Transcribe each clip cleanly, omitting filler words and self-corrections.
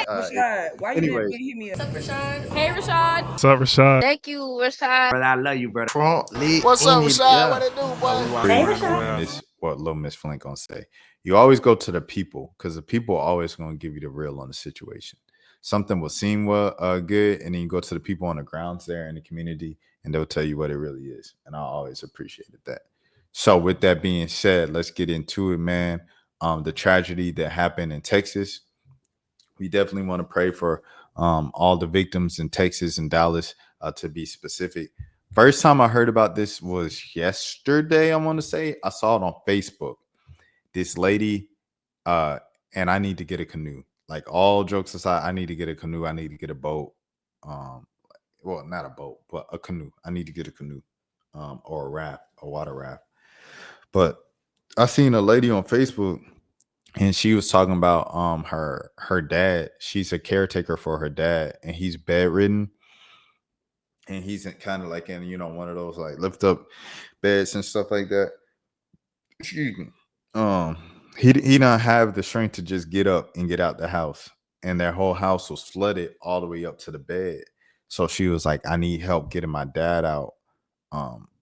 Rashad, why you didn't Anyways, hit me up? Hey, Rashad. What's up, Rashad? Thank you, Rashad. brother, I love you, brother. What's up, Rashad? What it do, boy? Hey, Rashad. Miss what little Miss Flint gonna say. You always go to the people because the people are always gonna give you the real on the situation. Something will seem good, and then you go to the people on the grounds there in the community, and they'll tell you what it really is. And I always appreciated that. So, with that being said, let's get into it, man. The tragedy that happened in Texas. We definitely want to pray for all the victims in Texas and Dallas, to be specific. First time I heard about this was yesterday. I want to say I saw it on Facebook. This lady, and I need to get a canoe. Like, all jokes aside, I need to get a canoe. I need to get a boat. Well, not a boat, but a canoe. I need to get a canoe, or a raft, a water raft. But I seen a lady on Facebook, and she was talking about her dad. She's a caretaker for her dad, and he's bedridden, and he's kind of like in one of those like lift up beds and stuff like that. Excuse me. He don't have the strength to just get up and get out the house, and their whole house was flooded all the way up to the bed. So she was like, "I need help getting my dad out.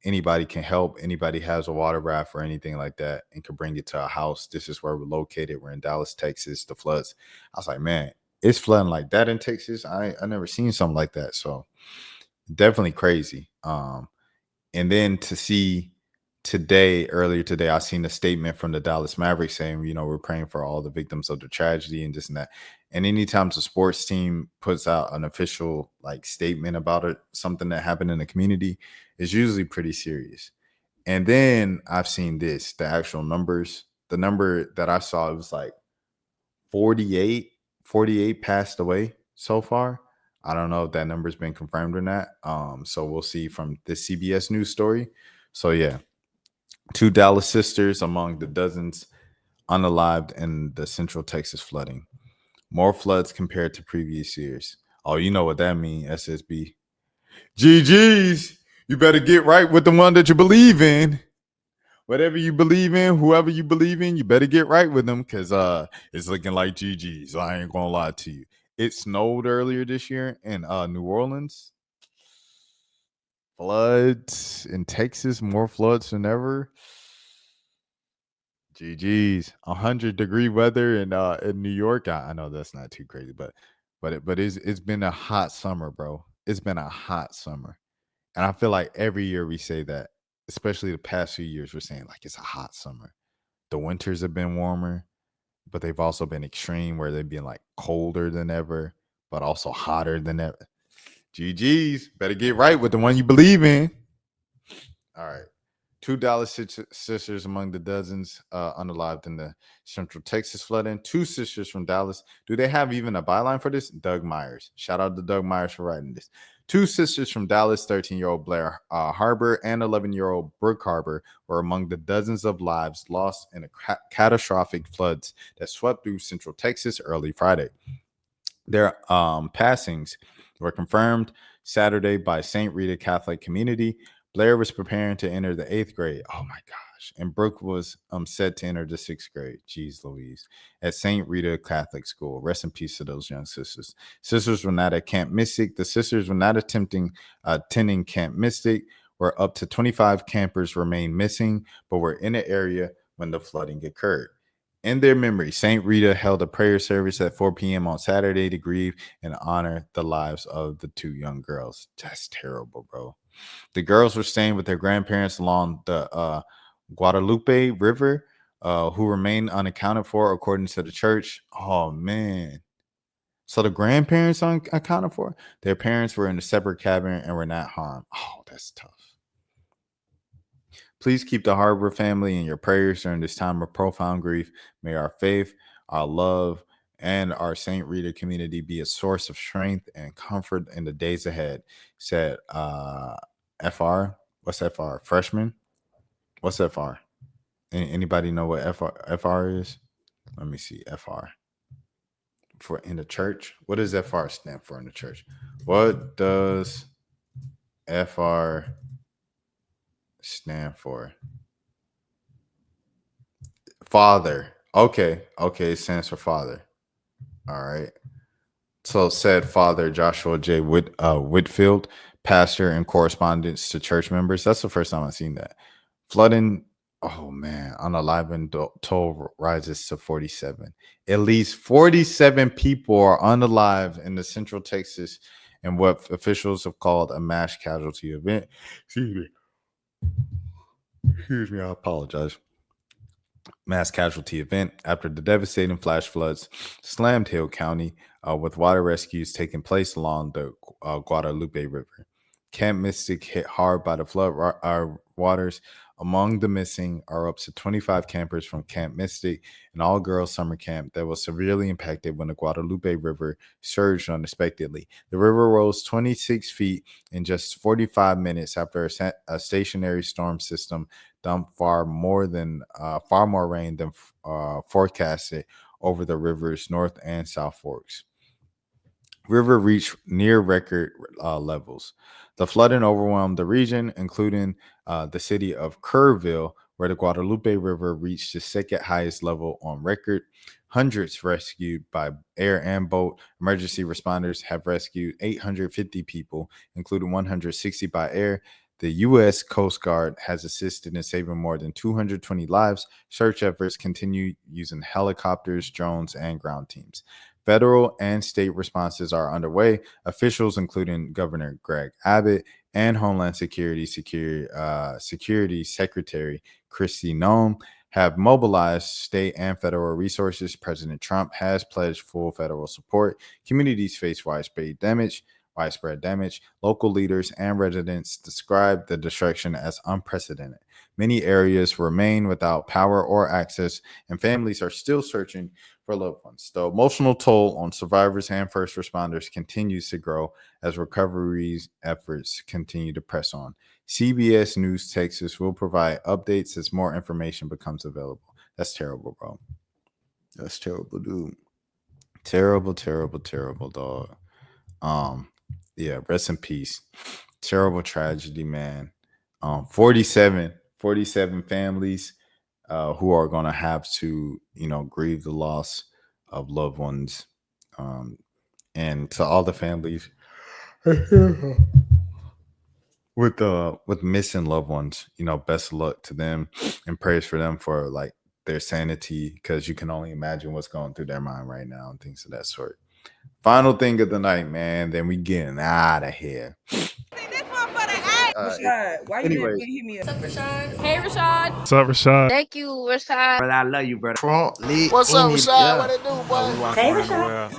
Anybody can help. Anybody has a water raft or anything like that and can bring it to a house. This is where we're located. We're in Dallas, Texas. The floods." I was like, "Man, it's flooding like that in Texas. I never seen something like that." So definitely crazy. And then to see earlier today, I seen a statement from the Dallas Mavericks saying, we're praying for all the victims of the tragedy and this and that. And anytime the sports team puts out an official like statement about it, something that happened in the community, is usually pretty serious. And then I've seen the actual numbers. The number that I saw, it was like 48 passed away so far. I don't know if that number's been confirmed or not. So we'll see from the CBS News story. So yeah, 2 Dallas sisters among the dozens unalived in the Central Texas flooding. More floods compared to previous years. Oh, you know what that means, SSB. GG's, you better get right with the one that you believe in. Whatever you believe in, whoever you believe in, you better get right with them, because it's looking like GG's. I ain't gonna lie to you. It snowed earlier this year in New Orleans. Floods in Texas, more floods than ever. GG's. 100-degree weather in New York. I know that's not too crazy, but it's been a hot summer, bro. It's been a hot summer. And I feel like every year we say that, especially the past few years, we're saying like it's a hot summer. The winters have been warmer, but they've also been extreme where they've been like colder than ever, but also hotter than ever. GG's. Better get right with the one you believe in. All right. 2 Dallas sisters among the dozens unalived in the Central Texas flooding. 2 sisters from Dallas. Do they have even a byline for this? Doug Myers. Shout out to Doug Myers for writing this. 2 sisters from Dallas, 13-year-old Blair Harbor and 11-year-old Brooke Harbor, were among the dozens of lives lost in a catastrophic floods that swept through Central Texas early Friday. Their passings were confirmed Saturday by St. Rita Catholic Community. Blair was preparing to enter the 8th grade. Oh my gosh. And Brooke was set to enter the 6th grade. Jeez Louise. At St. Rita Catholic School. Rest in peace to those young sisters. Sisters were not at Camp Mystic. The sisters were not attending Camp Mystic, where up to 25 campers remained missing, but were in the area when the flooding occurred. In their memory, St. Rita held a prayer service at 4 p.m. on Saturday to grieve and honor the lives of the 2 young girls. That's terrible, bro. The girls were staying with their grandparents along the Guadalupe River, who remain unaccounted for, according to the church. Oh, man. So the grandparents unaccounted for? Their parents were in a separate cabin and were not harmed. Oh, that's tough. Please keep the Harbor family in your prayers during this time of profound grief. May our faith, our love, and our St. Rita community be a source of strength and comfort in the days ahead, said FR. What's FR? Freshman? What's FR? Anybody know what FR is? Let me see. FR. For in the church? What does FR stand for in the church? What does FR stand for? Father. Okay. It stands for father. All right. So said Father Joshua J. Whitfield, pastor and correspondence to church members. That's the first time I've seen that. Flooding, oh man, unalivened toll rises to 47. At least 47 people are unalive in the Central Texas in what officials have called a mass casualty event. Excuse me, I apologize. Mass casualty event after the devastating flash floods slammed Hill County, with water rescues taking place along the Guadalupe River. Camp Mystic hit hard by the flood waters. Among the missing are up to 25 campers from Camp Mystic, an all-girls summer camp that was severely impacted when the Guadalupe River surged unexpectedly. The river rose 26 feet in just 45 minutes after a stationary storm system dumped far more rain than forecasted over the river's north and south forks. River reached near record levels. The flooding overwhelmed the region, including the city of Kerrville, where the Guadalupe River reached the second highest level on record. Hundreds rescued by air and boat. Emergency responders have rescued 850 people, including 160 by air. The U.S. Coast Guard has assisted in saving more than 220 lives. Search efforts continue using helicopters, drones, and ground teams. Federal and state responses are underway. Officials, including Governor Greg Abbott and Homeland Security Secretary Kristi Noem, have mobilized state and federal resources. President Trump has pledged full federal support. Communities face widespread damage. Local leaders and residents describe the destruction as unprecedented. Many areas remain without power or access, and families are still searching for loved ones. The emotional toll on survivors and first responders continues to grow as recovery efforts continue to press on. CBS News Texas will provide updates as more information becomes available. That's terrible, bro. That's terrible, dude. Terrible, dog. Yeah, rest in peace. Terrible tragedy, man. 47 families who are going to have to, grieve the loss of loved ones. And to all the families with missing loved ones, best of luck to them and prayers for them for like their sanity, because you can only imagine what's going through their mind right now and things of that sort. Final thing of the night, man. Then we getting out of here. Rashad, why you didn't hit me up? What's up, Rashad? Hey, Rashad. What's up, Rashad? Thank you, Rashad. Brother, I love you, brother. What's up, Rashad? Yeah. What it do, boy? Hey, Rashad.